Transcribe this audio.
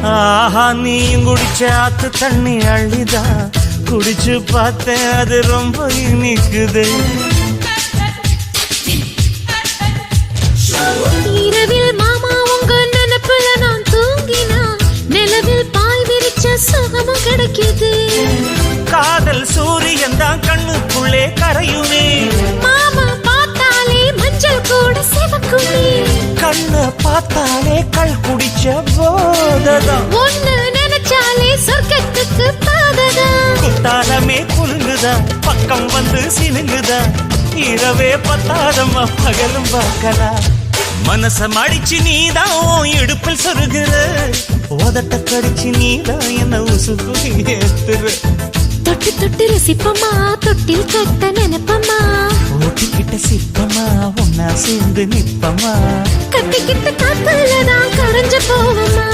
ஆஹா நீயும் குடிச்ச ஆத்து தண்ணி அள்ளிதான் குடிச்சு பார்த்தேன் அது ரொம்ப இனிக்குது. இரவில் மாமா உங்க நினைப்புல நான் தூங்கினா நிலவில் பாய் விரிச்ச சுகமும் கிடைக்குது. காதல் சூரியன் தான் கண்ணுக்குள்ளே கரையுமே. மாமா பார்த்தாலே மஞ்சள் கூட சிவக்குமே. கண்ண பார்த்தாலே கள் குடிச்ச போததான். ஒண்ணு நினைச்சாலே சொர்க்கத்துக்கு பாததான். குத்தாலமே குலுங்குதா பக்கம் வந்து சினுங்குதா. இரவே பத்தாதம்மா பகலும் பார்க்கலாம். மனச மடிச்சு நீதான் இடுப்பில் சொருகிற. உதட்ட கடிச்சு நீதான் என்ன உசுப்பு ஏத்துற. தொட்டு தொட்டு ரசிப்பமா தொட்டில் கட்ட நினைப்பமா. ஓட்டிக்கிட்ட சிப்பமா ஒன்னா சேர்ந்து நிப்பமா. கட்டிக்கிட்ட காத்துலதான் கரைஞ்சு போவமா.